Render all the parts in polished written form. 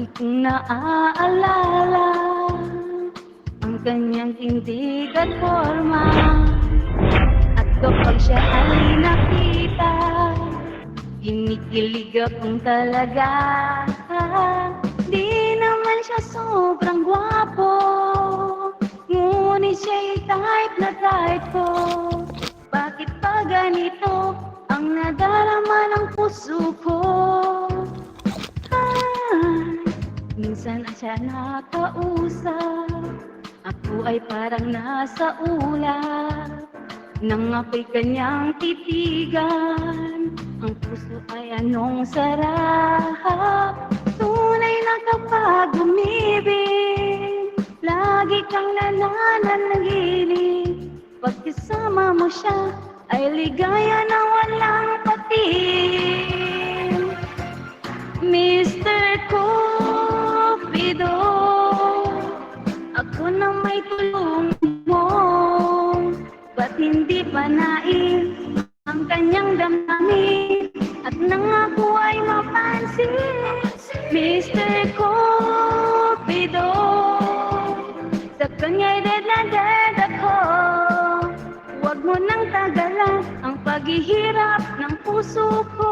Lagi kong naaalala ang kanyang tindig at forma. At kapag siya ay nakita, kinikilig akong talaga. Di naman siya sobrang gwapo, ngunit siya'y type na type ko. Bakit pa ganito ang nadarama ng puso ko? Minsan siya nakausap, ako ay parang nasa ulap. Nang ako'y kanyang titigan, ang puso ay anong sarap. Tunay na kapag umibig, lagi kang nananaginip. Pag kasama mo siya, ay ligaya na walang patin. Mr. Cupido, ako na may tulong mo. Ba't hindi pa nais ang kanyang damdamin at nang ako ay mapansin? Mr. Cupido, sa kanya'y dead na dead ako. Huwag mo nang tagalan ang paghihirap ng puso ko.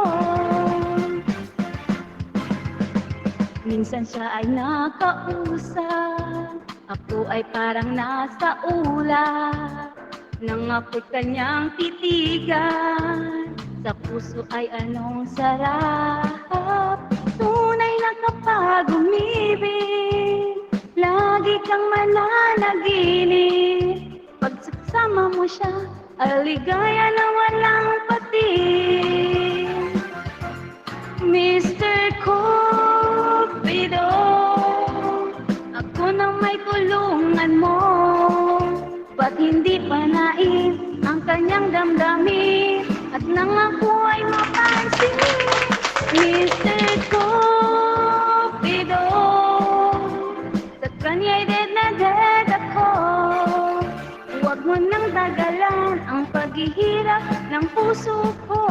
Minsan siya ay nakausap, ako ay parang nasa ulap. Nang ako'y kanyang titigan, sa puso ay anong sarap. Tunay na kapag umibig, lagi kang mananaginip. Pag sasama mo siya, ay ligaya na walang patin. Mr. Cupido, ako na may tulungan mo. Ba't hindi pa nais ang kanyang damdamin at nang ako ay mapansin? Mr. Cupido, sa kanya'y dead na dead ako. Huwag mo nang tagalan ang paghihirap ng puso ko.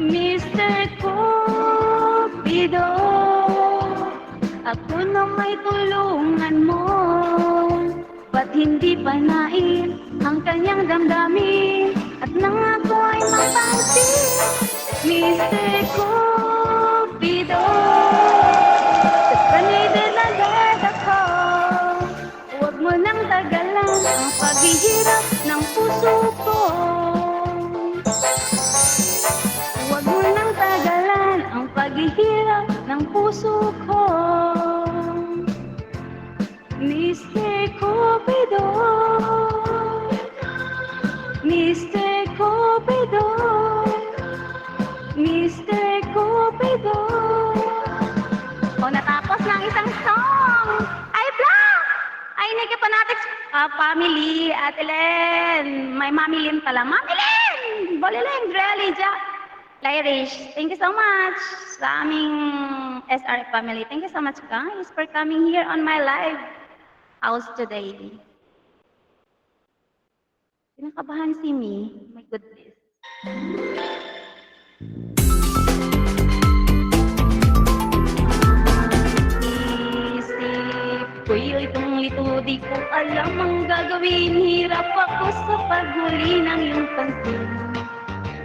Mr. Cupido, ako na may tulungan mo. Ba't hindi pa nais ang kanyang damdamin at nang ako ay mapansin? Mr. Cupido, sa kanya'y dead na dead ako. Huwag mo nang tagalan ang paghihirap ng puso ko. Huwag mo nang tagalan ang paghihirap ng puso ko. Mr. Cupido, Mr. Cupido, Mr. Cupido. O, natapos ng isang song. Ay, Black! Ay, Nikki Fanatics family, Ate Len. May Mami Lynn pala. Mami Lynn! Bolileng, Drelly, Jack, Lyrish. Thank you so much sa aming SRF family. Thank you so much, guys, for coming here on my live house today. Kinakabahan si Mi. My goodness. Isip ko'y litong-lito, di ko alam ang gagawin. Hirap ako sa paghuli ng iyong pansin.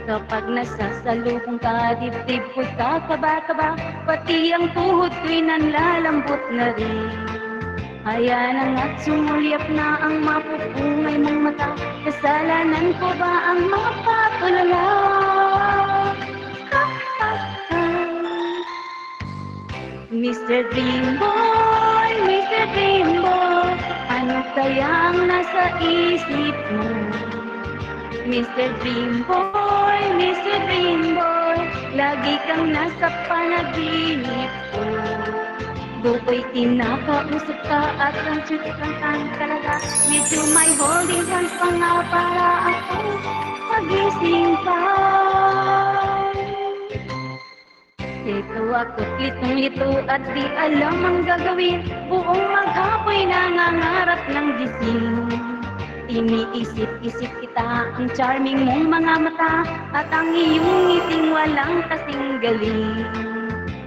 Kapag nasasalubong ka, dibdib ko'y kakaba-kaba, pati ang tuhod ko'y nanlalambot na rin. Kaya na nga't sumulyap na ang mapupungay mong mata. Kasalanan ko ba ang mapatulala? Mr. Dreamboy, Mr. Dreamboy, ano kaya ang nasa isip mo? Mr. Dreamboy, Mr. Dreamboy, lagi kang nasa panaginip ko. Buko'y kinakausap ka at ang sutang talaga. Medyo may holding hands pa nga para ako magising pa. Ito ako't litong-lito at di alam ang gagawin. Buong maghapoy nangangarap ng gising. Iniisip-isip kita ang charming mong mga mata at ang iyong ngiting walang kasing galing.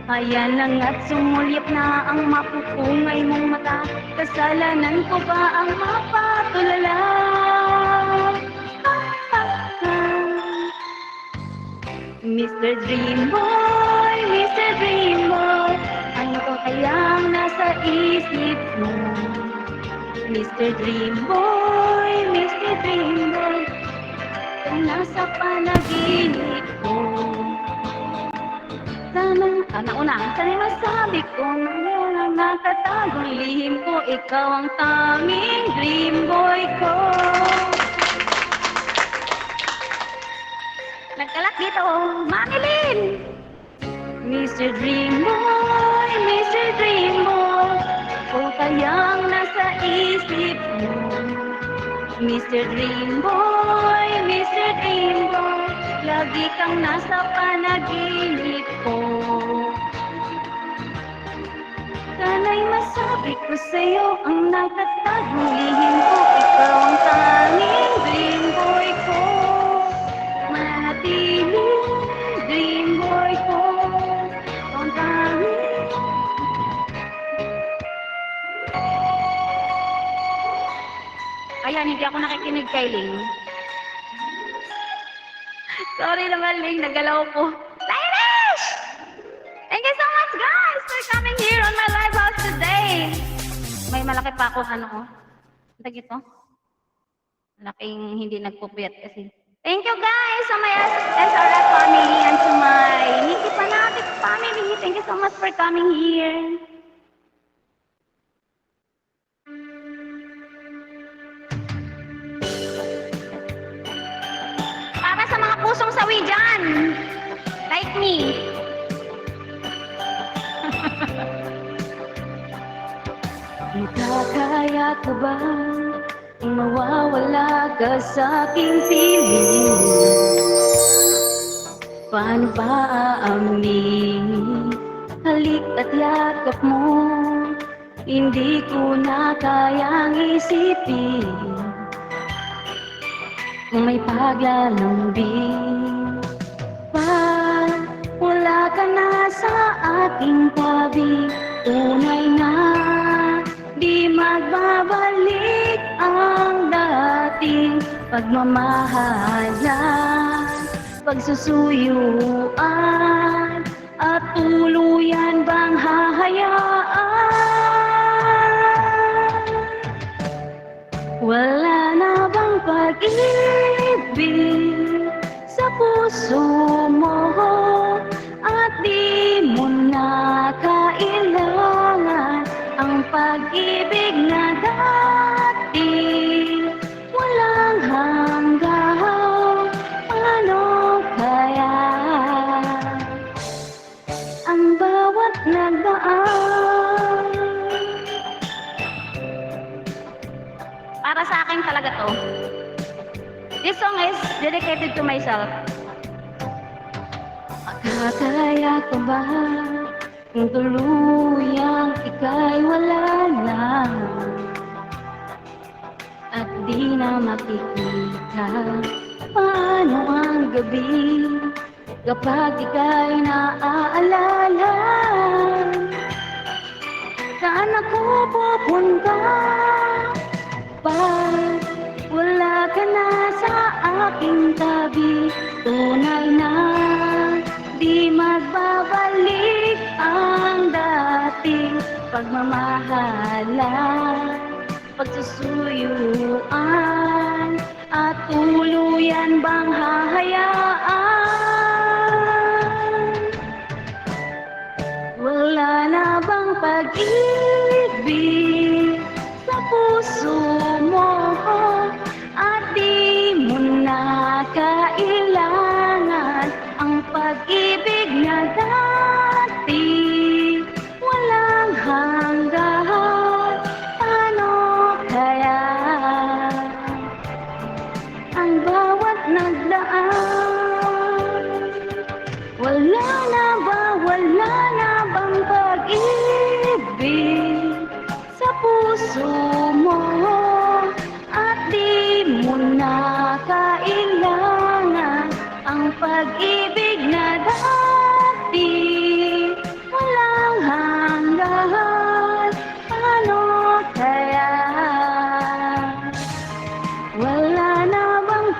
Ayan na nga't sumulyap na ang mapupungay mong mata. Kasalanan ko ba ang mapatulala? Mr. Dreamboy, Mr. Dreamboy, ano ko kayang nasa isip mo? Mr. Dreamboy, Mr. Dreamboy, kung nasa panaginip ko. Nauna, sana'y masabi ko na walang nakatagong lihim ko. Ikaw ang tanging dreamboy ko. Nagkalat dito, Mami Lynn! Mr. Dreamboy, Mr. Dreamboy, kung kayang nasa isip mo. Mr. Dreamboy, Mr. Dreamboy, lagi kang nasa panaginip ko. Sana'y masabi ko sa'yo ang nakatagong lihim ko. Ikaw ang tanging dreamboy ko. Manatiling dreamboy ko. Ang tanging. Ayan, hindi ako nakikinig kay Ling. Sorry naman, Ling. Nagalaw ko. Ladies! Thank you so much, guys, for coming here on my live house today. May malaki pa ako, Tag ito? Malaking hindi nagpupuyat kasi. Thank you, guys, sa my SRF family and to my Nikki Fanatics family. Thank you so much for coming here. Para sa mga pusong sawi dyan, like me. Kaya ko ba mawawala ka sa aking piling? Paano ba aamin? Halik at yakap mo, hindi ko na kayang isipin. Kung may paglalambing, pag wala ka na sa aking tabi, tunay na di magbabalik ang dating pagmamahalan, pagsusuyuan, at tuluyan bang hahayaan? Wala na bang pag-ibig sa puso mo at di mo na kailangan ang pag-ibig na dati walang hanggang. Ano kaya ang bawat nagdaan? Para sa akin talaga to. This song is dedicated to myself. Makakaya ko ba kung tuluyang ika'y wala na at di na makikita? Paano ang gabi kapag ika'y naaalala? Saan ako pupunta pag wala ka na sa aking tabi? Tunay na di magbabalik ang dating pagmamahalan, pagsusuyuan, at tuluyan bang hahayaan? Wala na bang pag-ibig sa puso mo at di mo na kailangan ang pag-ibig na dati walang hanggan? Ano kaya ang bawat nagdaan? Wala na bang pag-ibig sa puso mo at di mo na kailangan ang pag-ibig na dati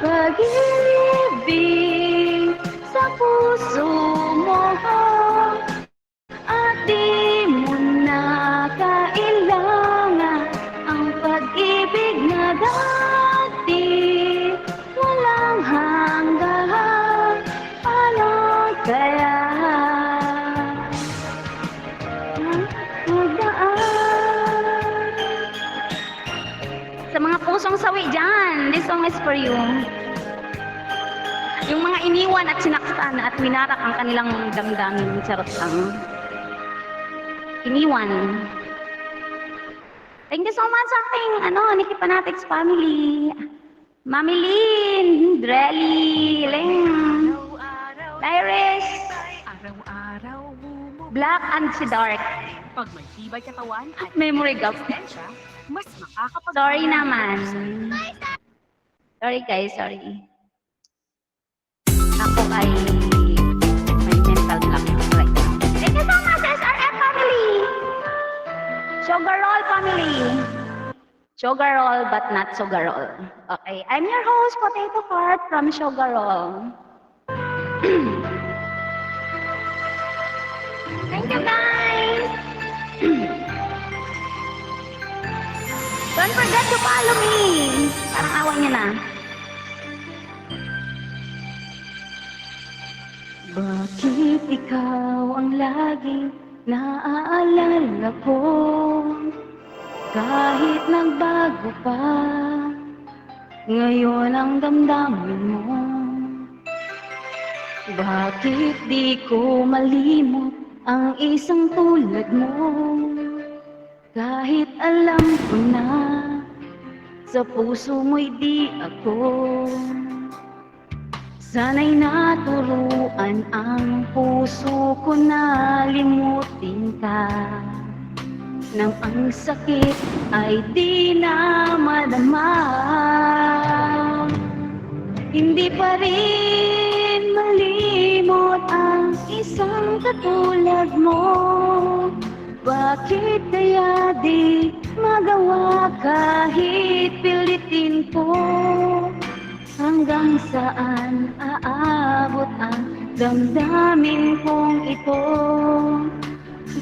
pag-ibig sa puso mo at di mo na kailangan ang pag-ibig na dati walang hanggan. Paano kaya magdaan? Sa mga pusong sawi dyan, this song is for you. Yung mga iniwan at sinaktan at minarak ang kanilang damdamin, charot lang. Iniwan. Thank you so much sa aking, Nikki Fanatics family. Mami Lynn, Drelly, Ling, Iris, Araw-araw mo Black and si Dark. pag may tibay katawan at Memory gap. konsensya, mas makakapag- Sorry naman. Sorry guys, sorry. Ako ay may mental block right now. Thank you so much, SRF family! Sugarroll family! Sugarroll but not Sugarroll. Okay, I'm your host, Potato Heart from Sugarroll. Thank you guys! Don't forget to follow me! Parang awan niya na. Bakit ikaw ang laging naaalala ko? Kahit nagbago pa, ngayon ang damdamin mo. Bakit di ko malimot ang isang tulad mo? Kahit alam ko na sa puso mo'y di ako. Sana'y naturuan ang puso ko na limutin ka, nang ang sakit ay di na madama. Hindi pa rin malimot ang isang katulad mo. Bakit kaya di magawa kahit pilitin ko? Hanggang saan aabot ang damdamin kong ito?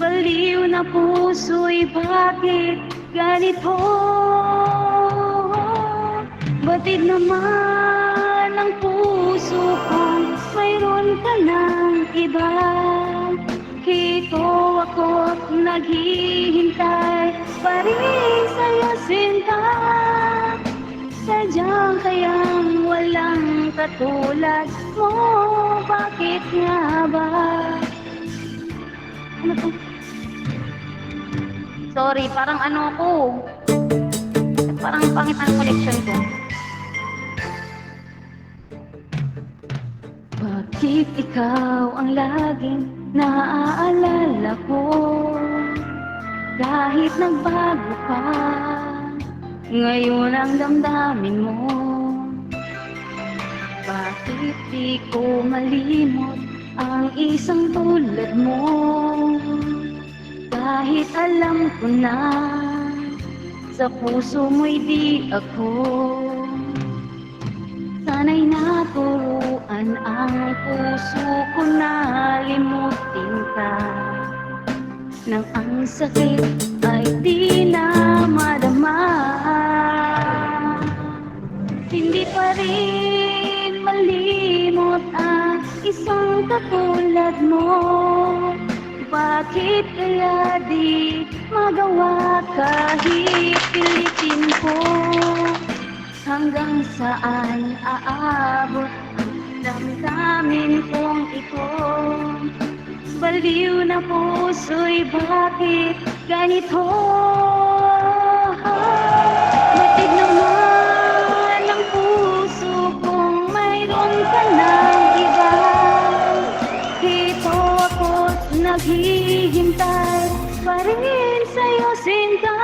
Baliw na puso'y bakit ganito? Batid naman ang puso kong mayroon ka ng iba. Kito ako't naghihintay pa rin sa'yo sinta. Sadyang kayang walang katulad mo. Bakit nga ba? Ano to? Sorry, parang ko. Parang pangit ang connection ko. Bakit ikaw ang laging naaalala ko? Kahit nagbago pa, ngayon ang damdamin mo. Bakit di ko malimot ang isang tulad mo? Kahit alam ko na sa puso mo'y di ako. Sana'y naturuan ang puso ko na limutin ka, nang ang sakit ay di na madama. Hindi pa rin malimot ang isang katulad mo. Bakit kaya di magawa kahit pilitin ko? Hanggang saan aabot ang damdamin kong ito? Baliw na puso'y bakit ganito? Batid naman ang puso kong mayroon ka ng iba. Ito ako't naghihintay pa rin sa'yo sinta.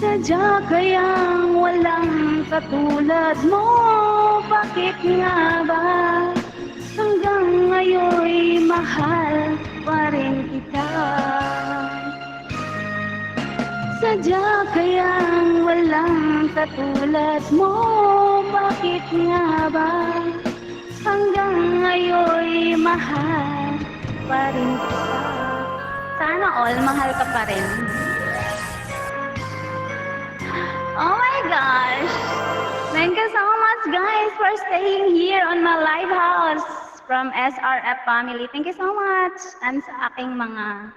Sadya kayang walang katulad mo. Bakit nga ba hanggang ngayon'y mahal pa rin kita? Sadya kayang walang katulad mo. bakit nga ba hanggang ngayon mahal pa rin kita? Sana all mahal ka pa rin. Oh my gosh! Thank you so much guys for staying here on my live house from SRF family. Thank you so much. And sa aking mga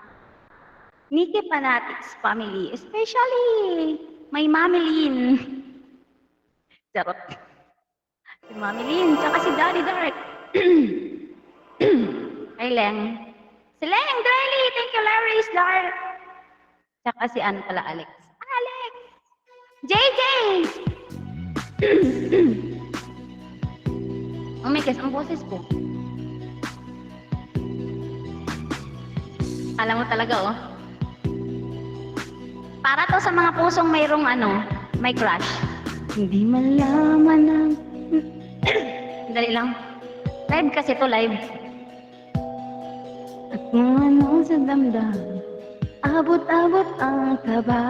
Nikki Fanatics family, especially my Mami Lynn. Charot. Si Mami Lynn, tsaka si Daddy Dark. Ay, Leng. Si Leng, Drelly. Thank you, Larry, Dark. Tsaka si Ann pala, Alex. Alex! JJ! Umigas ang boses ko. Alam mo talaga, oh. Para to sa mga pusong mayroong may crush. Hindi malaman ng... Dali lang. Live kasi to, live. At kung ano sa damdam, abot-abot ang kaba.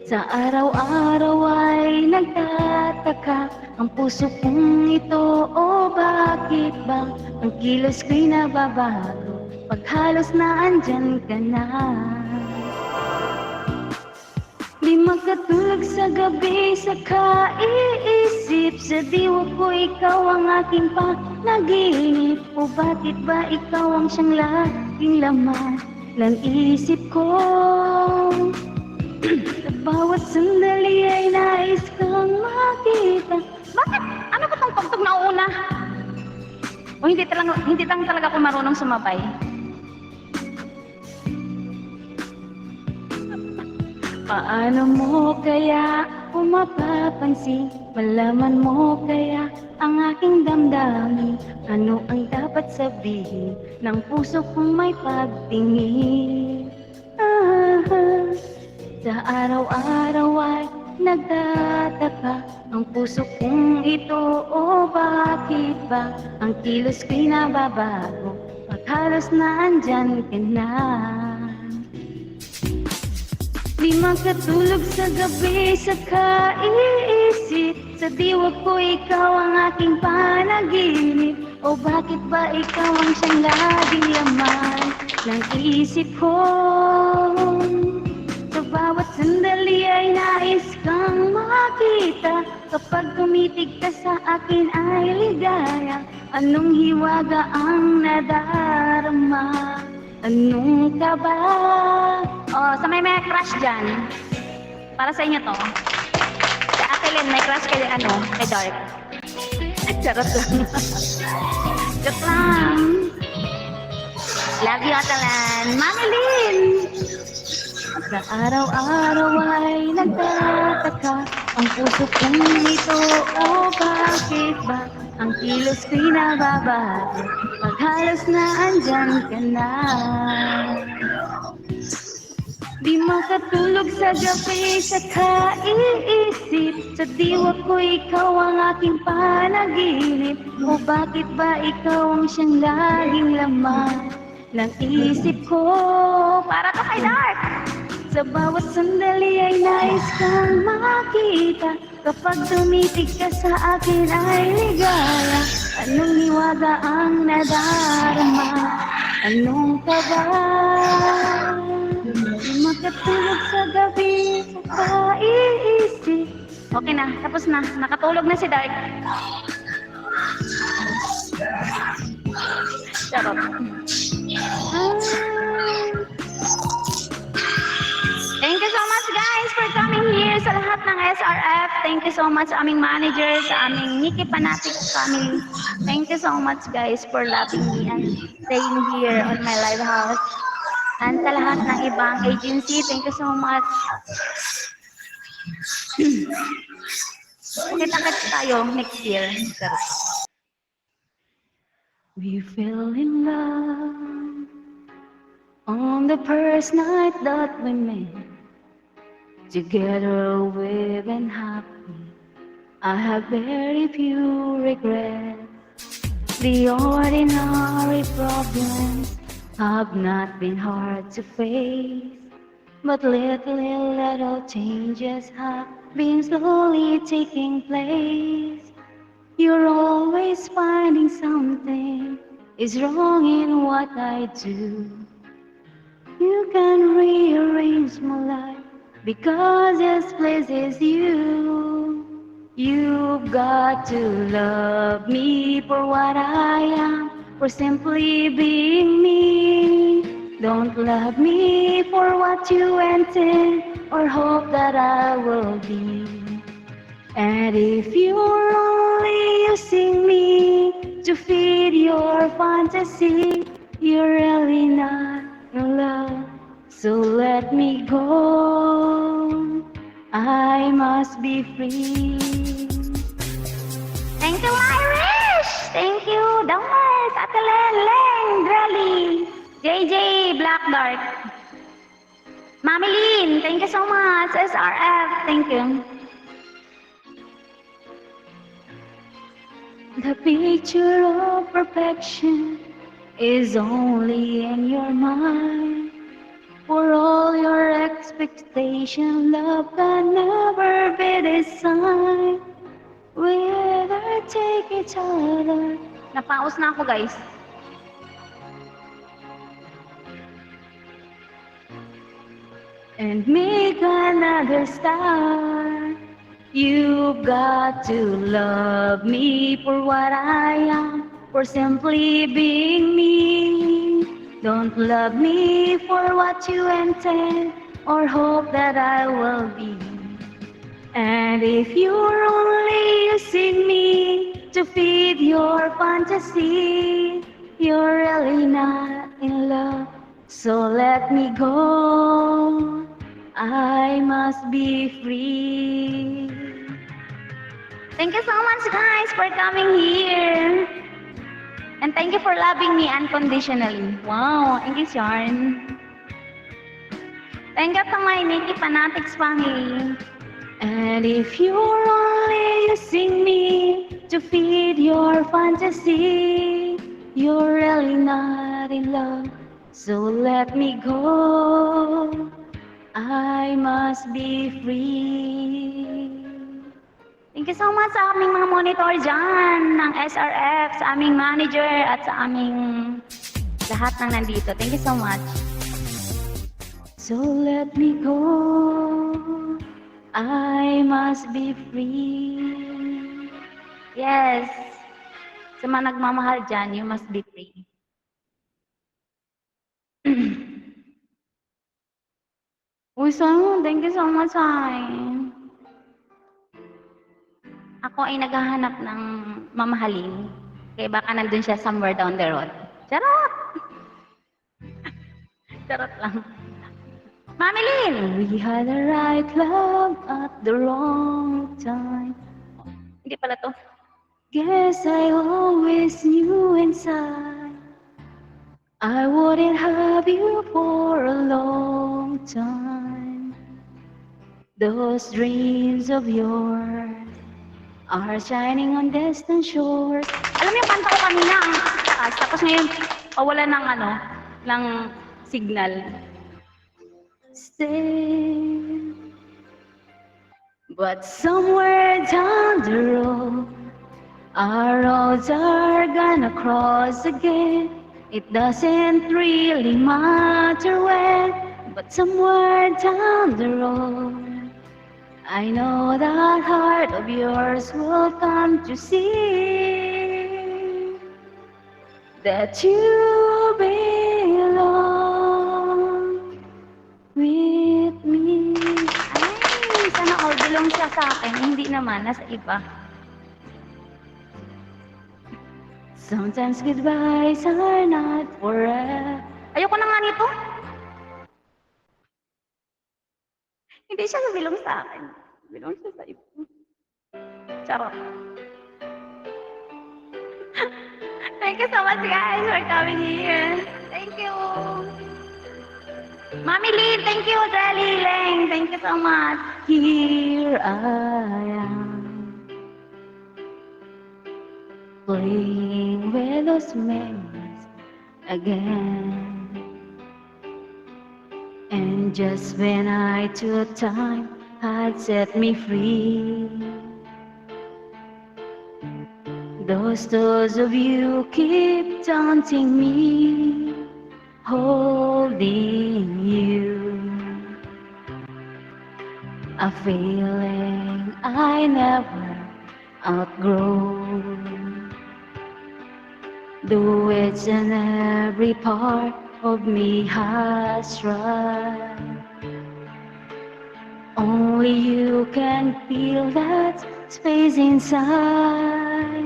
Sa araw-araw ay nagtataka ang puso kong ito. O bakit ba ang kilos ko'y nababago pag halos na andyan ka na? Di makatulog sa gabi sa kaiisip. Sa diwa ko ikaw ang aking panaginip. O bakit ba ikaw ang siyang laging laman ng isip ko? Sa bawat sandali ay nais kang makita. Bakit? Ano ba itong tugtog na una? O hindi lang talaga ako marunong sumabay. Paano mo kaya kung mapapansin? Malaman mo kaya ang aking damdamin? Ano ang dapat sabihin ng puso kong may pagtingin? Sa araw-araw ay nagtataka ang puso kong ito. O bakit ba ang kilos ko'y nababago pag halos na andyan ka na? Di makatulog sa gabi sa kaiisip. Sa diwa ko ikaw ang aking panaginip. O bakit ba ikaw ang siyang laging laman ng isip ko? Sa bawat sandali ay nais kang makita. Kapag tumitig ka sa akin ay ligaya. Anong hiwaga ang nadarama? Anong kaba? Oh, sa may crush dyan. Para sa inyo to. Si Ate Lynn, may crush kay kay Dark. Charot lang. Joke lang. Love you, Ate Lynn. Mami Lynn! Sa araw-araw ay nagtataka ang puso kong ito. O bakit ba ang kilos ko'y nababago pag halos na andyan ka na? Di makatulog sa gabi sa kaiisip. Sa diwa ko ikaw ang aking panaginip. O bakit ba ikaw ang siyang laging laman ng isip ko? Para to kay Dark. Sa bawat sandali ay nais kang makita. Kapag tumitig ka sa akin ay ligaya. Anong hiwaga ang nadarama? Anong kaba? Di makatulog sa gabi sa kaiisip. Okay na, tapos na. Nakatulog na si Dark. Charot. Thank you so much guys for coming here sa lahat ng SRF. Thank you so much sa aming manager, sa aming Nikki Fanatics family. Thank you so much guys for loving me and staying here on my live house. And sa lahat ng ibang agency, thank you so much. Kita-kits tayo next year. We fell in love on the first night that we met. Together we've been happy. I have very few regrets. The ordinary problems have not been hard to face. But little changes have been slowly taking place. You're always finding something is wrong in what I do. You can rearrange my life because this pleases you. You've got to love me for what I am, for simply being me. Don't love me for what you intend or hope that I will be. And if you're only using me to feed your fantasy, you're really not in love. So let me go. I must be free. Thank you, Irish! Thank you, Damas, Atelen, Leng, Drelly, JJ, Black Dark. Mami Lynn, thank you so much. SRF, thank you. The picture of perfection is only in your mind. For all your expectation, love can never be designed. We either take each other. Napaus na ako, guys. And make another start. You've got to love me for what I am, for simply being me. Don't love me for what you intend or hope that I will be. And if you're only using me to feed your fantasy, you're really not in love. So let me go. I must be free. Thank you so much, guys, for coming here. And thank you for loving me unconditionally. Wow, thank you, Sharon. Thank you to my Nikki Fanatics family. And if you're only using me to feed your fantasy, you're really not in love. So let me go. I must be free. Thank you so much sa aming mga monitor dyan ng SRF, sa aming manager at sa aming lahat ng nandito. Thank you so much. So let me go. I must be free. Yes. Sa mga nagmamahal dyan, you must be free. Uy, Simon, thank you so much, Sai. Ako ay naghahanap ng mamahalin. Kaya baka nandun siya somewhere down the road. Charot! Charot lang. Mami Lynn! We had the right love at the wrong time. Hindi pala to. Guess I always knew inside I wouldn't have you for a long time. Those dreams of yours are shining on distant shores. Alam mo yung kanta ko kanina, ang taas. Tapos ngayon, pawala ng ng signal. Stay. But somewhere down the road, our roads are gonna cross again. It doesn't really matter when, but somewhere down the road, I know that heart of yours will come to see that you belong with me. Ay, sana all belong siya sa akin. Hindi naman, nasa iba. Sometimes goodbyes are not forever. Ayoko na nga nito. Hindi siya nabilong sa akin. Bilong siya sa iba. Charot. Thank you so much, guys, for coming here. Thank you. Mami Lee, thank you. Dali Leng, thank you so much. Here I am, playing with those memories again. And And just when I took time had set me free, those thoughts of you keep taunting me, holding you, a feeling I never outgrow. Though it's in every part of me has tried, only you can feel that space inside.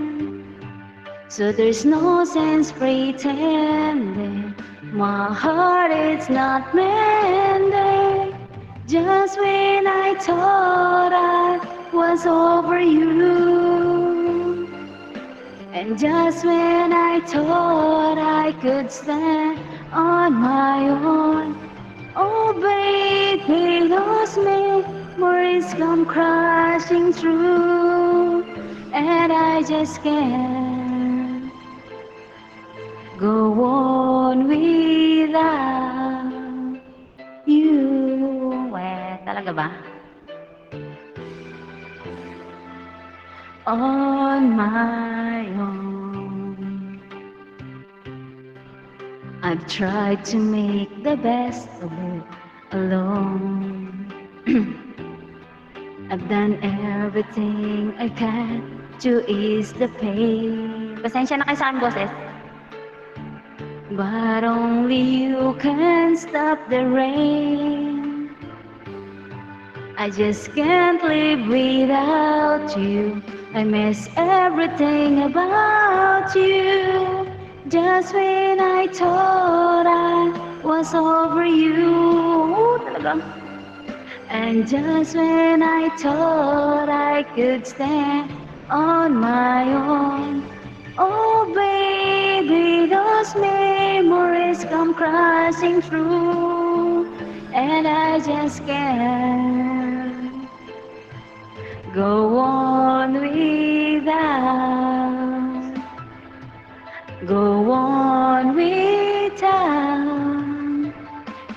So there's no sense pretending my heart is not mending. Just when I thought I was over you, and just when I thought I could stand on my own, oh baby, those memories come crashing through, and I just can't go on without you. Talaga ba? On my own, I've tried to make the best of it alone. I've done everything I can to ease the pain. Pasensya na kayo sa aking boses. But only you can stop the rain. I just can't live without you. I miss everything about you. Just when I thought I was over you, talagang. And just when I thought I could stand on my own, oh baby, those memories come crashing through, and I just can't go on without, go on without.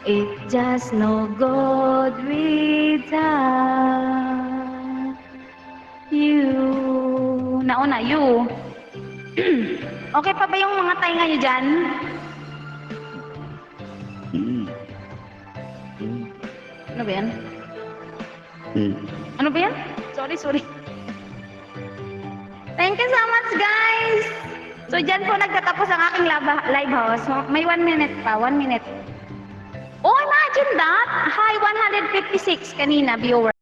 It just no good without you. Nauna, you. Okay pa ba yung mga tainga nyo dyan? Ano ba yan? Ano ba yan? Sorry. Thank you so much, guys! So, dyan po nagtatapos ang aking live house. So, may 1 minute pa. 1 minute. Oh, imagine that! Hi, 156 kanina, viewer.